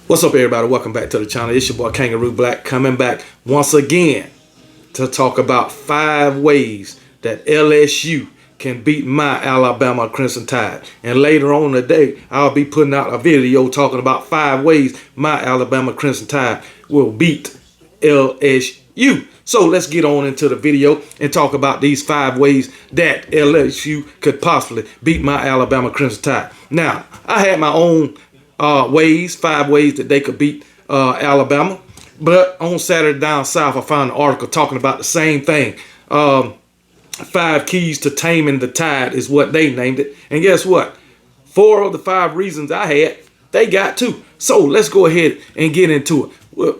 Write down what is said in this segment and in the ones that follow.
What's up, everybody? Welcome back to the channel. It's your boy Kangaroo Black coming back once again to talk about 5 ways that LSU can beat my Alabama Crimson Tide. And later on today, I'll be putting out a video talking about 5 ways my Alabama Crimson Tide will beat LSU. So let's get on into the video and talk about these 5 ways that LSU could possibly beat my Alabama Crimson Tide. Now, I had my own 5 ways that they could beat Alabama. But on Saturday Down South, I found an article talking about the same thing. 5 keys to taming the Tide is what they named it. And guess what? 4 of the 5 reasons I had, they got too. So let's go ahead and get into it.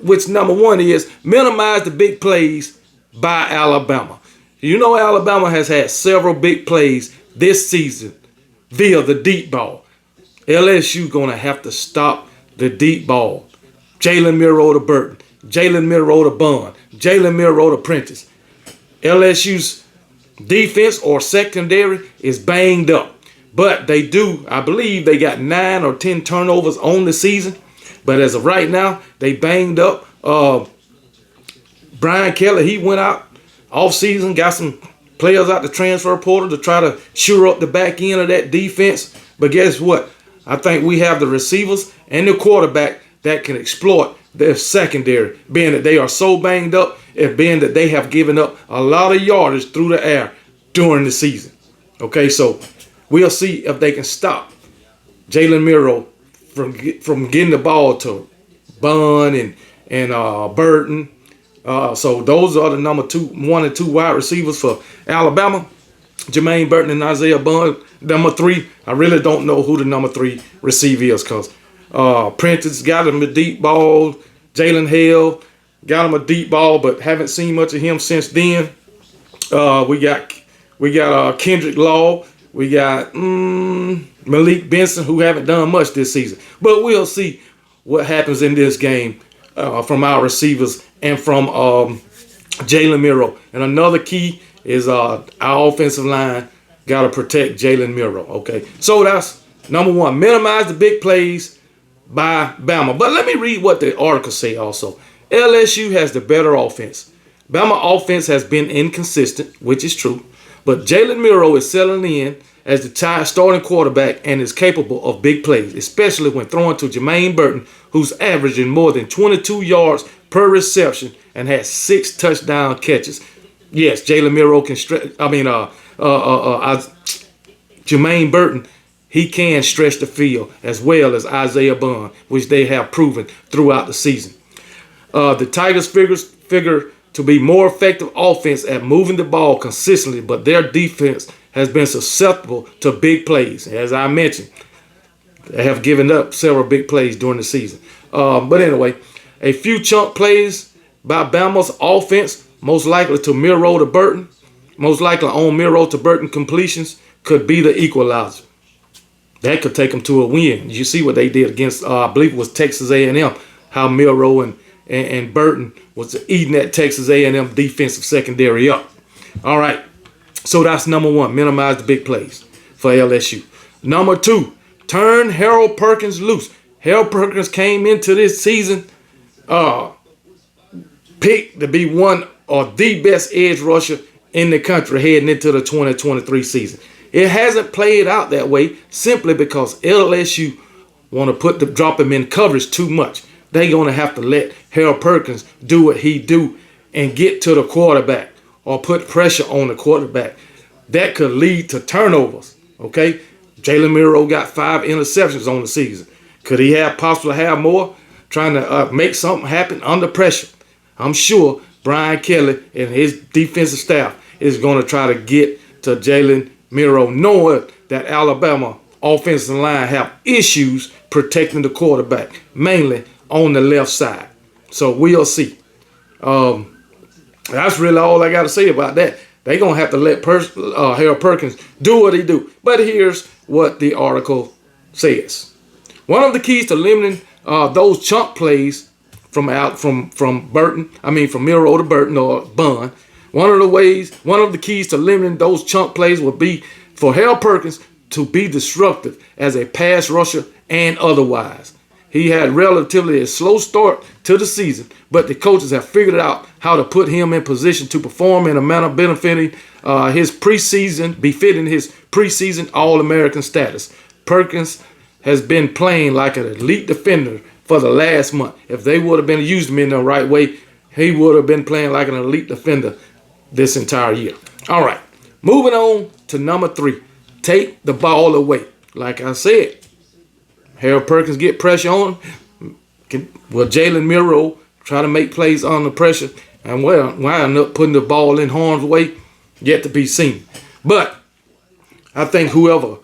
Which number 1 is minimize the big plays by Alabama. You know Alabama has had several big plays this season via the deep ball. LSU gonna have to stop the deep ball. Jalen Milroe to Burton, Jalen Milroe to Bond, Jalen Milroe to Prentice. LSU's defense or secondary is banged up, but they do, I believe they got 9 or 10 turnovers on the season. But as of right now, they banged up. Brian Kelly, he went out off season, got some players out the transfer portal to try to shore up the back end of that defense. But guess what? I think we have the receivers and the quarterback that can exploit their secondary, being that they are so banged up and being that they have given up a lot of yardage through the air during the season. Okay, so we'll see if they can stop Jalen Milroe from getting the ball to Bun and Burton. So those are the number 1 and 2 wide receivers for Alabama. Jermaine Burton and Isaiah Bond. Number 3, I really don't know who the number 3 receiver is, because Prentice got him a deep ball. Jalen Hale got him a deep ball, but haven't seen much of him since then. We got Kendrick Law. We got Malik Benson, who haven't done much this season. But we'll see what happens in this game from our receivers and from Jalen Milroe. And another key is our offensive line got to protect Jalen Milroe. Okay, so that's number 1. Minimize the big plays by Bama. But let me read what the article say also. LSU has the better offense. Bama offense has been inconsistent, which is true. But Jalen Milroe is settling in as the Tide starting quarterback and is capable of big plays, especially when throwing to Jermaine Burton, who's averaging more than 22 yards per reception and has 6 touchdown catches. Yes, Jalen Milroe can stretch. Jermaine Burton, he can stretch the field as well as Isaiah Bond, which they have proven throughout the season. The Tigers figure to be more effective offense at moving the ball consistently, but their defense has been susceptible to big plays. As I mentioned, they have given up several big plays during the season. But anyway, a few chunk plays by Bama's offense, most likely to Milroe to Burton, most likely on Milroe to Burton completions, could be the equalizer. That could take them to a win. You see what they did against, I believe it was Texas A&M, how Milroe and Burton was eating that Texas A&M defensive secondary up. All right, so that's number 1, minimize the big plays for LSU. Number 2, turn Harold Perkins loose. Harold Perkins came into this season picked to be one of the best edge rusher in the country heading into the 2023 season. It hasn't played out that way simply because LSU want to drop him in coverage too much. They're going to have to let Harold Perkins do what he do and get to the quarterback or put pressure on the quarterback. That could lead to turnovers, okay? Jalen Milroe got 5 interceptions on the season. Could he possibly have more? Trying to make something happen under pressure. I'm sure Brian Kelly and his defensive staff is going to try to get to Jalen Milroe, knowing that Alabama offensive line have issues protecting the quarterback, mainly on the left side. So we'll see. That's really all I got to say about that. They're going to have to let Harold Perkins do what he do. But here's what the article says. One of the keys to limiting those chunk plays from Milroe to Burton or Bun, one of the keys to limiting those chunk plays would be for Harold Perkins to be disruptive as a pass rusher and otherwise. He had relatively a slow start to the season, but the coaches have figured out how to put him in position to perform in a manner befitting his preseason All-American status. Perkins has been playing like an elite defender for the last month. If they would have been used him in the right way, he would have been playing like an elite defender this entire year. All right, moving on to number 3. Take the ball away. Like I said, Harold Perkins get pressure on him. Will Jalen Miro try to make plays under pressure and wind up putting the ball in harm's way? Yet to be seen. But I think whoever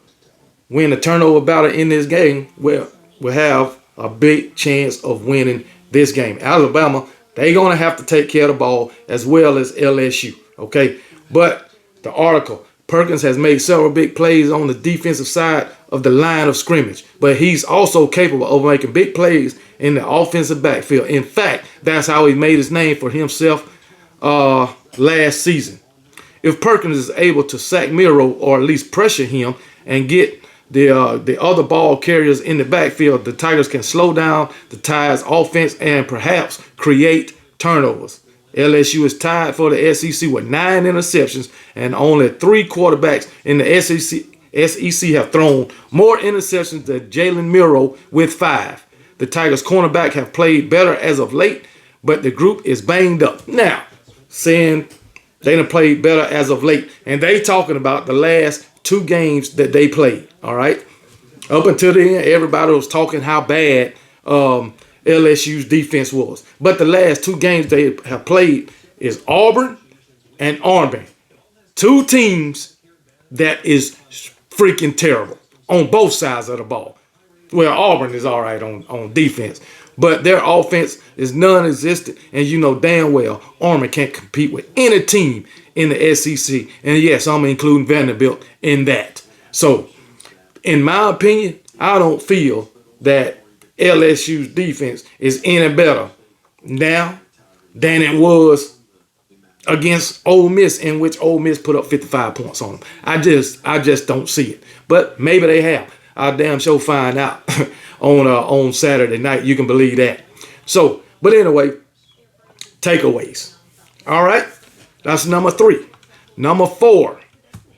win the turnover battle in this game will have a big chance of winning this game. Alabama, they're going to have to take care of the ball as well as LSU. Okay? But the article, Perkins has made several big plays on the defensive side of the line of scrimmage, but he's also capable of making big plays in the offensive backfield. In fact, that's how he made his name for himself last season. If Perkins is able to sack Miro or at least pressure him and get the other ball carriers in the backfield, the Tigers can slow down the Tide's offense and perhaps create turnovers. LSU is tied for the SEC with 9 interceptions, and only 3 quarterbacks in the SEC have thrown more interceptions than Jalen Miro with 5. The Tigers' cornerback have played better as of late, but the group is banged up. Now, saying they done played better as of late, and they talking about the last 2 games that they played, all right? Up until then, everybody was talking how bad LSU's defense was. But the last 2 games they have played is Auburn and Army. 2 teams that is freaking terrible on both sides of the ball. Well, Auburn is all right on defense, but their offense is non-existent, and you know damn well Army can't compete with any team in the SEC. And yes, I'm including Vanderbilt in that. So, in my opinion, I don't feel that LSU's defense is any better now than it was against Ole Miss, in which Ole Miss put up 55 points on them. I just don't see it. But maybe they have. I'll damn sure find out on Saturday night. You can believe that. So, but anyway, takeaways. All right, that's number 3. Number 4,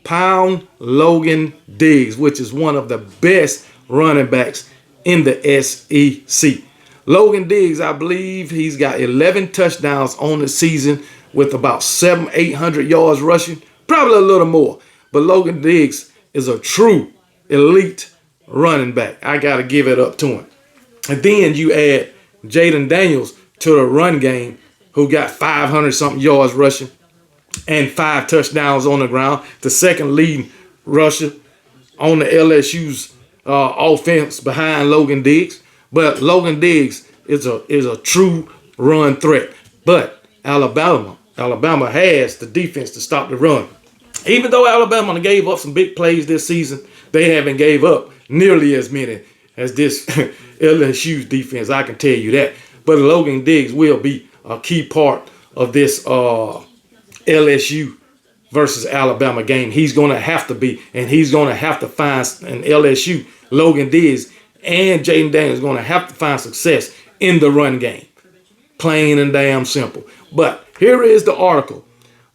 pound Logan Diggs, which is one of the best running backs in the SEC. Logan Diggs, I believe he's got 11 touchdowns on the season with about 700-800 yards rushing, probably a little more. But Logan Diggs is a true elite running back. I got to give it up to him. And then you add Jaden Daniels to the run game, who got 500-something yards rushing and 5 touchdowns on the ground, the second leading rusher on the LSU's offense behind Logan Diggs. But Logan Diggs is a true run threat. But Alabama has the defense to stop the run. Even though Alabama gave up some big plays this season, they haven't gave up nearly as many as this LSU's defense. I can tell you that. But Logan Diggs will be a key part of this LSU versus Alabama game. He's going to have to be, and he's going to have to find an LSU. Logan Diggs and Jaden Daniels going to have to find success in the run game. Plain and damn simple. But here is the article.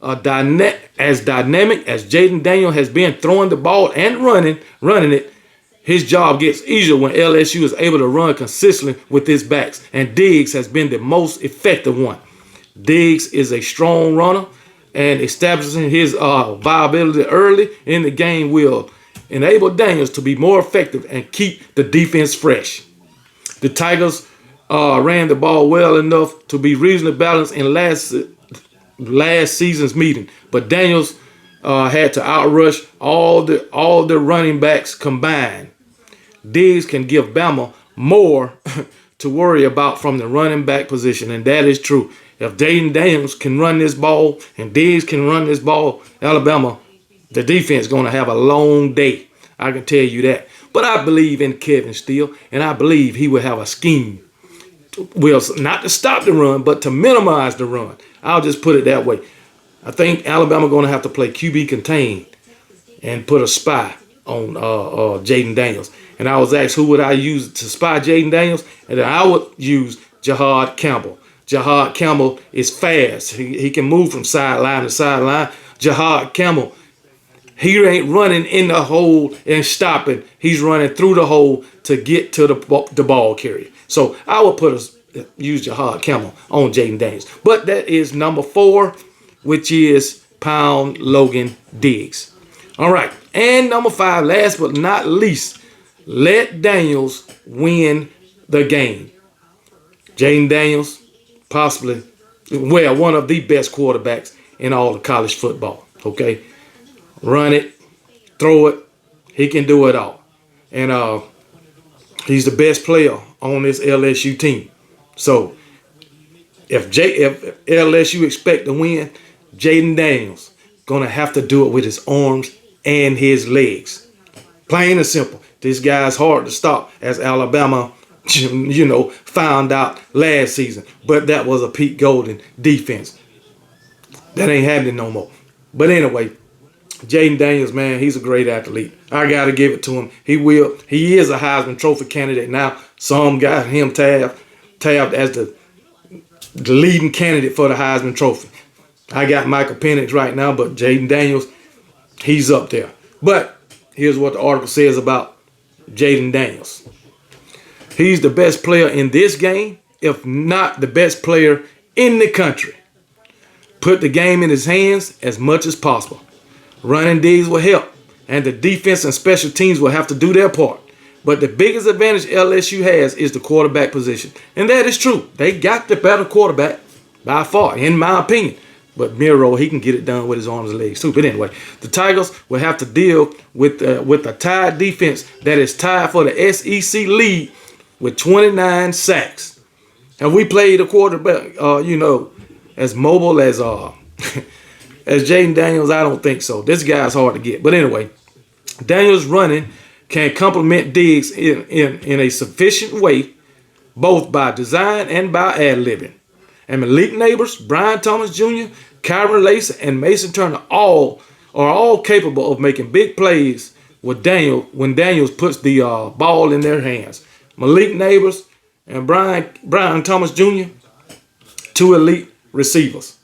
As dynamic as Jaden Daniels has been throwing the ball and running it, his job gets easier when LSU is able to run consistently with his backs, and Diggs has been the most effective one. Diggs is a strong runner, and establishing his viability early in the game will enable Daniels to be more effective and keep the defense fresh. The Tigers ran the ball well enough to be reasonably balanced in last season's meeting, but Daniels had to outrush all the running backs combined. Diggs can give Bama more to worry about from the running back position, and that is true. If Jaden Daniels can run this ball and Diggs can run this ball, Alabama, the defense is going to have a long day. I can tell you that. But I believe in Kevin Steele, and I believe he will have a scheme. Well, not to stop the run, but to minimize the run. I'll just put it that way. I think Alabama going to have to play QB contained and put a spy on Jaden Daniels. And I was asked who would I use to spy Jaden Daniels, and then I would use Jahad Campbell. Jahad Campbell is fast. He can move from sideline to sideline. Jahad Campbell, he ain't running in the hole and stopping. He's running through the hole to get to the ball carrier. So I would use Jahad Campbell on Jaden Daniels. But that is number 4, which is Pound Logan Diggs. All right. And number 5, last but not least, let Daniels win the game. Jaden Daniels, possibly, well, one of the best quarterbacks in all of college football. Okay? Run it, throw it. He can do it all. And he's the best player on this LSU team. So if LSU expect to win, Jaden Daniels gonna have to do it with his arms and his legs. Plain and simple. This guy's hard to stop, as Alabama, found out last season. But that was a Pete Golden defense. That ain't happening no more. But anyway, Jaden Daniels, man, he's a great athlete. I got to give it to him. He is a Heisman Trophy candidate now. Some got him tabbed as the leading candidate for the Heisman Trophy. I got Michael Penix right now, but Jaden Daniels, he's up there. But here's what the article says about Jaden Daniels. He's the best player in this game, if not the best player in the country. Put the game in his hands as much as possible. Running Diggs will help, and the defense and special teams will have to do their part. But the biggest advantage LSU has is the quarterback position. And that is true. They got the better quarterback by far, in my opinion. But Miro, he can get it done with his arms and legs too. But anyway, the Tigers will have to deal with a tied defense that is tied for the SEC lead with 29 sacks. Have we played a quarterback, as mobile as as Jaden Daniels? I don't think so. This guy's hard to get. But anyway, Daniels running can complement Diggs in a sufficient way, both by design and by ad-libbing. And Malik Neighbors, Brian Thomas Jr., Kyron Lace, and Mason Turner are all capable of making big plays with when Daniels puts the ball in their hands. Malik Neighbors and Brian Thomas Jr., two elite receivers.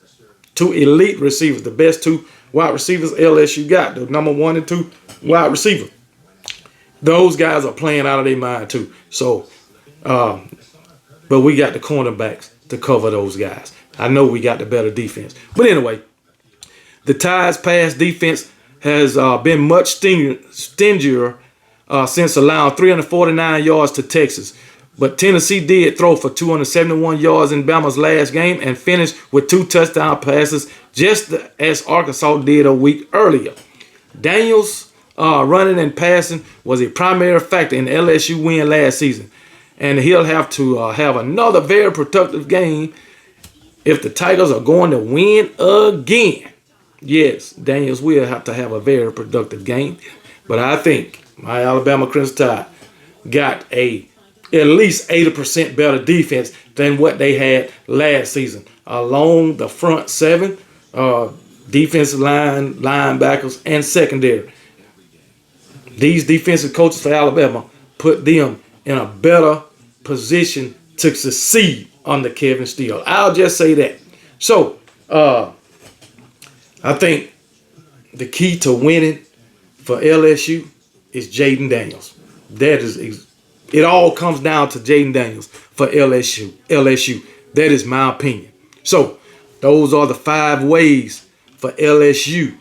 The best 2 wide receivers LSU got, the number 1 and 2 wide receiver. Those guys are playing out of their mind too. So, but we got the cornerbacks to cover those guys. I know we got the better defense. But anyway, the Tide's pass defense has been much stingier since allowing 349 yards to Texas. But Tennessee did throw for 271 yards in Bama's last game and finished with 2 touchdown passes, just as Arkansas did a week earlier. Daniels running and passing was a primary factor in the LSU win last season. And he'll have to have another very productive game if the Tigers are going to win again. Yes, Daniels will have to have a very productive game. But I think my Alabama Crimson Tide got at least 80% better defense than what they had last season. Along the front 7, defensive line, linebackers, and secondary. These defensive coaches for Alabama put them in a better position to succeed under Kevin Steele. I'll just say that. So, I think the key to winning for LSU is Jaden Daniels. It all comes down to Jaden Daniels for LSU. That is my opinion. So, those are the 5 ways for LSU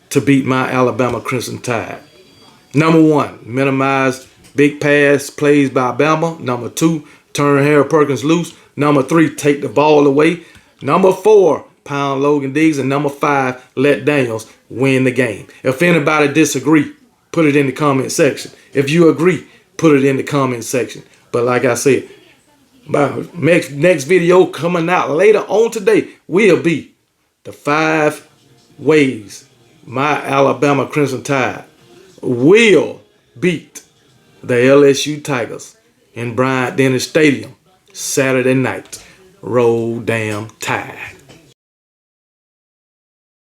to beat my Alabama Crimson Tide. Number 1, minimize big pass plays by Bama. Number 2, turn Harry Perkins loose. Number 3, take the ball away. Number 4, pound Logan Diggs. And number 5, let Daniels win the game. If anybody disagree, put it in the comment section. If you agree, put it in the comment section. But like I said, my next video coming out later on today will be the 5 ways my Alabama Crimson Tide will beat the LSU Tigers in Bryant Dennis Stadium Saturday night. Roll damn Tide.